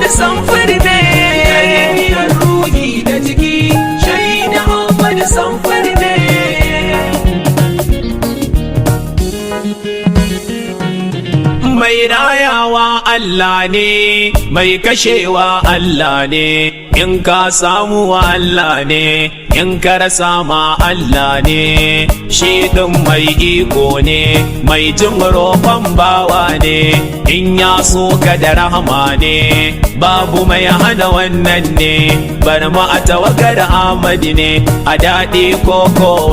samfur ne. Tarbiyar ruhi da jiki shahida Ahmad samfur ne. Mai rayawa Allah ne, mai kashewa Allah ne, in ka samu Allah ne, in ka rasa ma Allah ne. Shi ɗin mai iko ne, mai jin roƙon bawa ne, in ya so ka da rahama ne, babu mai hana wannan ne. Bar mu a tawagar Ahmad ne, a daɗi ko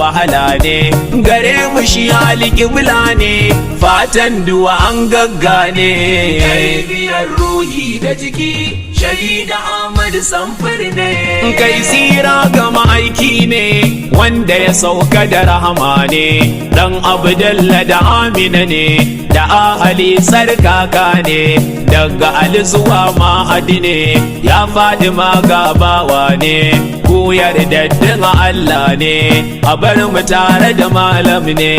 wahala ne, gare mu shi alƙibla ne, fatan duwa an gaggane. Tarbiyar ruhi da jiki shahida Ahmad samfur ne. Kai tsira ga ma'aiki ne, wanda ya sauka da rahama ne, dan Abdalla da Amina ne, da ahali sarkaka ne, daga Ali zuwa Mahadi ne, ya Fadima gabawa ne, ku yardaddin Allah ne, a bar mu tare da malam ne,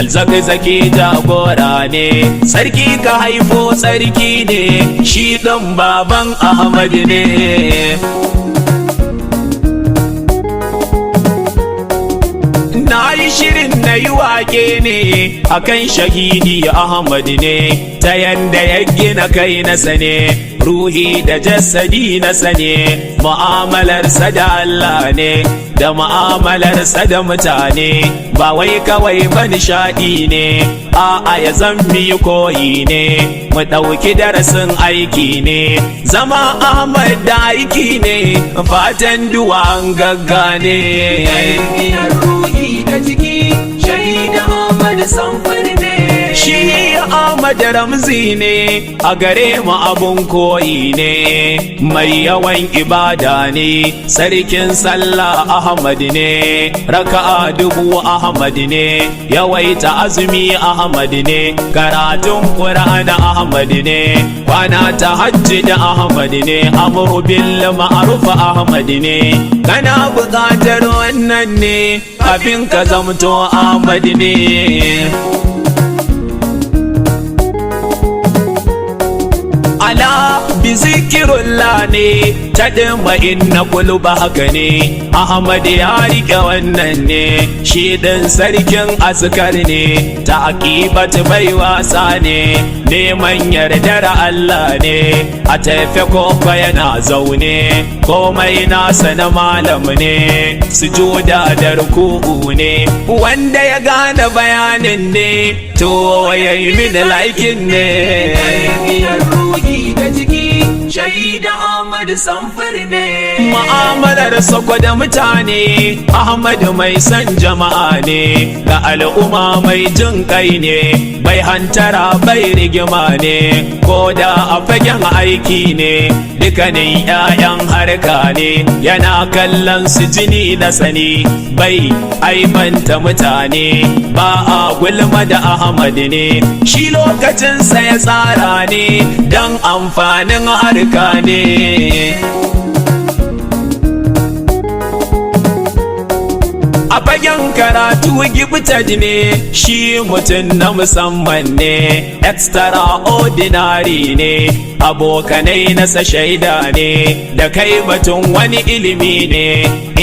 alzakzaki jagora ne, sarki ka haifo sarki ne, shi ɗan baban Ahmad ne. Na yi shirin na yi wake ne akan shahidi Ahmad ne, ta yanda ya gina kai na sane, ruhi da jasadi na sane, mu'amalarsa da Allah ne, da mu'amalarsa da mutane, ba wai kawai ba nishaɗi ne, a'a ya zambi koyi ne, mu ɗauki darasin aiki ne, zama Ahmad da aiki ne, fatan duwan gaggane. Tarbiyar ruhi da jiki shahida Ahmad samfur ne. Shi Ahmad ramzi ne, a gare mu abun koyi ne, mai yawan ibada ne, sarkin sallah Ahmad ne, raka'a 1000 Ahmad ne, yawaita azumi Ahmad ne, karatun Qur'an Ahmad ne, kwana tahajjud Ahmad ne, amru bil ma'ruf Ahmad ne. Kana buƙatar wannan ne, kafin ka zamto Ahmad ne. Ala bi zikirullah ne, ta ɗima inna kuluba haka ne, Ahmad ya riƙe wannan ne, shi ɗin sarkin azkar ne, ta aƙibat bai wasa ne, neman yardar Allah ne, a tafe koko yana zaune, komai nasa na malam ne, sujuda da ruku'u ne, wanda ya gane bayanin ne, to yayi mini laikin ne. Tarbiyar ruhi da jiki shahida Ahmad samfur ne. Mu'amalar sako da mutane, Ahmad mai san jama'a ne, ga al'umma mai jin kai ne, bai hantara bai rigima ne, ko da a fagen aiki ne, dukkanin 'ya'yan harka ne, yana kallon su jini na sani, bai aibanta mutane, ba a gulma da Ahmad ne, shi lokacinsa ya tsara ne, dan amfanin harka ne. A fagen karatu gibtad ne, shi mutum na musamman ne, extraordinary ne, abokanai nasa shaida ne, da kai batun wani ilimi ne,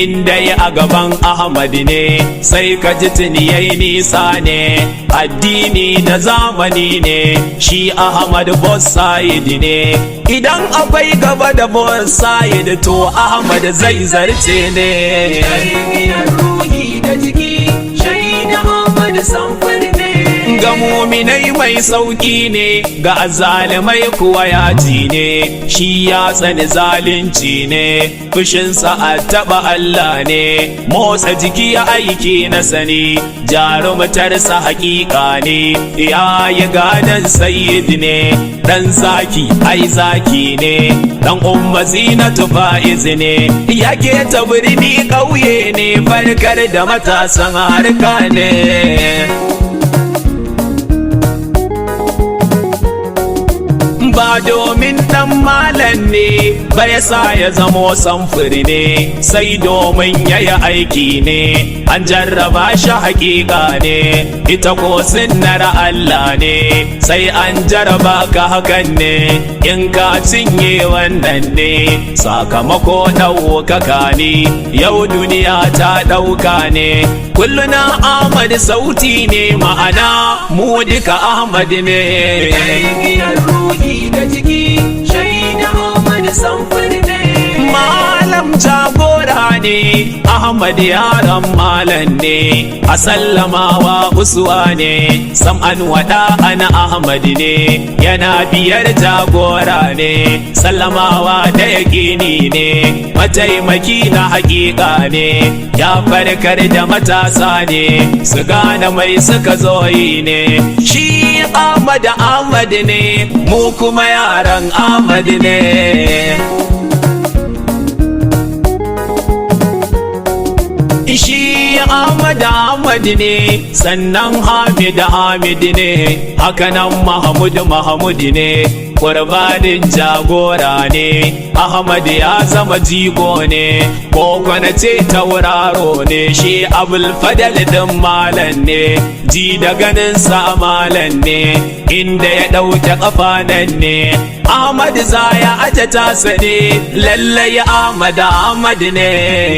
inda ya a gaban Ahmad ne, sai ka ji tuni yayi nisa ne, addini da zamani ne, shi Ahmad boss side ne, idan akwai gaba da boss side to Ahmad zai zarce ne. Tarbiyar ruhi da jiki shahida Ahmad samfur ne. Ga muminai mai sauki ne, ga azalimai kuwa yaji ne, shi ya tsani zalunci ne, fushinsa a taɓa Allah ne, motsa jiki ya aiki na sani, jarumtarsa hakika ne, ya yi gadon sayyid ne, dan zaki ai zaki ne, dan umma zinatu fa'iz ne, yake ta birni ƙauye ne, farkar da matasan harka ne. ba domin dan malam ne bai sa ya zamo samfuri ne sai domin yayi aiki ne an jarraba shi hakika ne ita ko sunnar Allah ne sai an jarraba ka hakan ne in ka cinye wannan ne sakamako ɗaukaka ne yau duniya ta ɗauka ne kulluna Ahmad sauti ne ma'ana mu duka Ahmad ne Tarbiyar ruhi da jiki shaida Ahmad samfuri ne malam jagora ne Ahmad yaran malam ne a sallamawa uswa ne sam'an wada ana Ahmad ne yana biyar jagora ne sallamawa da yaƙini ne mataimaki na hakika ne ya farkar da matasa ne su gane mai suka zo yi ne shi Ahmad ne mu kuma yaran Ahmad ne shi Ahmad ne sannan Hamid ne hakanan Mahmud ne kurbanin jagora ne Ahmad ya zama jigo ne ko kwana ce tauraro ne shi Abul Fadal din malam ne ji da ganin sa malam ne inda ya ɗauke kafa nan ne Ahmad zaya aje tasa ne lallai Ahmad ne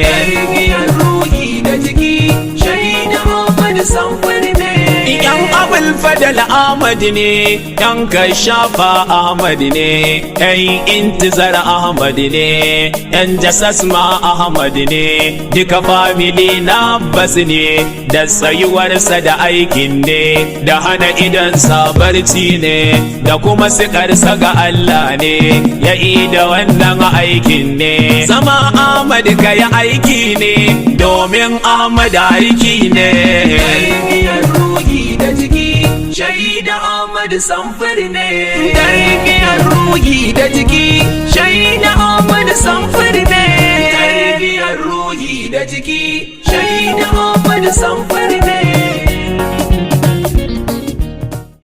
Tarbiyar ruhi da jiki shaida Ahmad samfuri ne yan Abul Fadal Ahmad ne yan Kashafa Ahmad ne yan Intizar Ahmad ne yan Jasas ma Ahmad ne duka family na Abbas ne da sayuwarsa da aikin ne da hana idansa barci ne da kuma sikarsa ga Allah ne ya da wannan aikin ne zama Ahmad ka yi aiki ne domin Ahmad aiki ne Tarbiyar ruhi da jiki shaida Ahmad samfuri ne Tarbiyar ruhi da jiki shaida Ahmad samfuri ne Tarbiyar ruhi da jiki shaida Ahmad samfuri